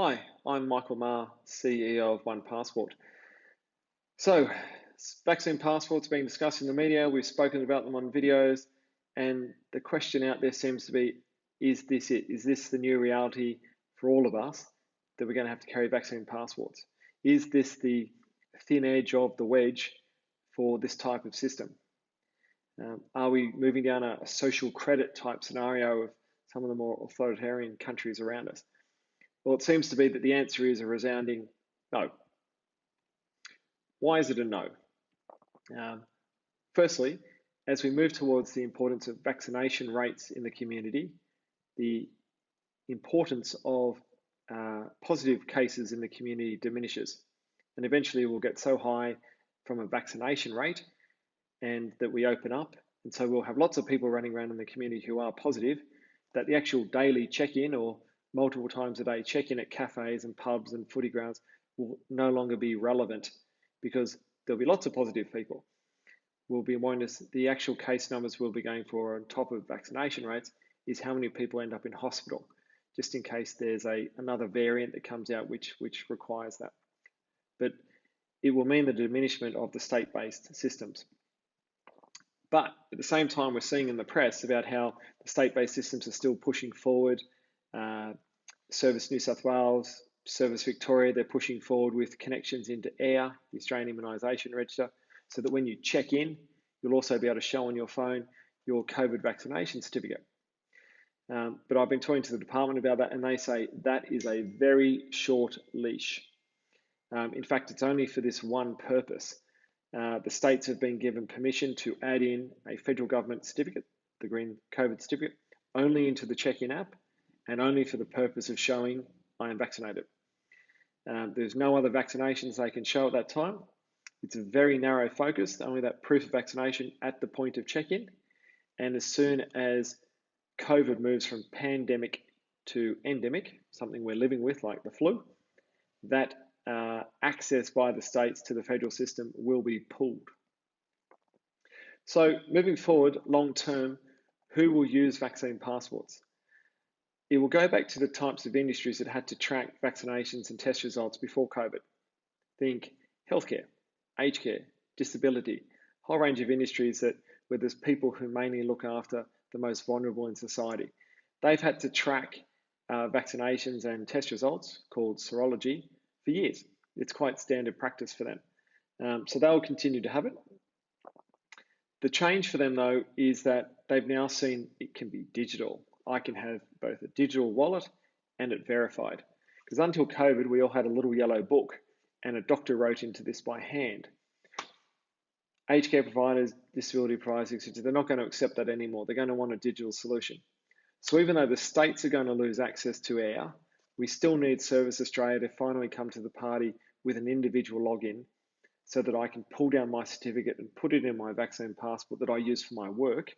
Hi, I'm Michael Ma, CEO of OnePassport. So, vaccine passports being discussed in the media. We've spoken about them on videos, and the question out there seems to be, is this it? Is this the new reality for all of us that we're going to have to carry vaccine passports? Is this the thin edge of the wedge for this type of system? Are we moving down a social credit type scenario of some of the more authoritarian countries around us? Well, it seems to be that the answer is a resounding no. Why is it a no? Um, Firstly, as we move towards the importance of vaccination rates in the community, the importance of positive cases in the community diminishes. And eventually we'll get so high from a vaccination rate and that we open up. And so we'll have lots of people running around in the community who are positive, that the actual daily check-in or multiple times a day check-in at cafes and pubs and footy grounds will no longer be relevant because there'll be lots of positive people. We'll be wanting the actual case numbers we'll be going for on top of vaccination rates is how many people end up in hospital, just in case there's another variant that comes out which requires that. But it will mean the diminishment of the state-based systems. But at the same time, we're seeing in the press about how the state-based systems are still pushing forward. Service New South Wales, Service Victoria, they're pushing forward with connections into AIR, the Australian Immunisation Register, so that when you check in, you'll also be able to show on your phone your COVID vaccination certificate. But I've been talking to the department about that, and they say that is a very short leash. In fact, it's only for this one purpose. The states have been given permission to add in a federal government certificate, the green COVID certificate, only into the check-in app and only for the purpose of showing I am vaccinated. There's no other vaccinations they can show at that time. It's a very narrow focus, only that proof of vaccination at the point of check-in. And as soon as COVID moves from pandemic to endemic, something we're living with like the flu, that access by the states to the federal system will be pulled. So moving forward, long term, who will use vaccine passports? It will go back to the types of industries that had to track vaccinations and test results before COVID. Think healthcare, aged care, disability, a whole range of industries where there's people who mainly look after the most vulnerable in society. They've had to track vaccinations and test results, called serology, for years. It's quite standard practice for them. So they'll continue to have it. The change for them, though, is that they've now seen it can be digital. I can have both a digital wallet and it verified. Because until COVID, we all had a little yellow book and a doctor wrote into this by hand. Aged care providers, disability providers, etc., they're not going to accept that anymore. They're going to want a digital solution. So even though the states are going to lose access to AIR, we still need Service Australia to finally come to the party with an individual login so that I can pull down my certificate and put it in my vaccine passport that I use for my work,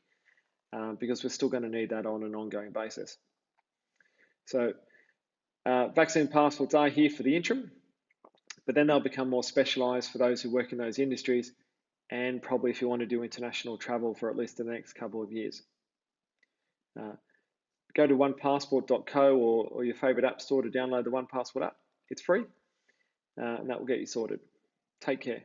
because we're still going to need that on an ongoing basis. So vaccine passports are here for the interim, but then they'll become more specialised for those who work in those industries, and probably if you want to do international travel for at least the next couple of years. Go to onepassport.co or your favourite app store to download the OnePassport app. It's free, and that will get you sorted. Take care.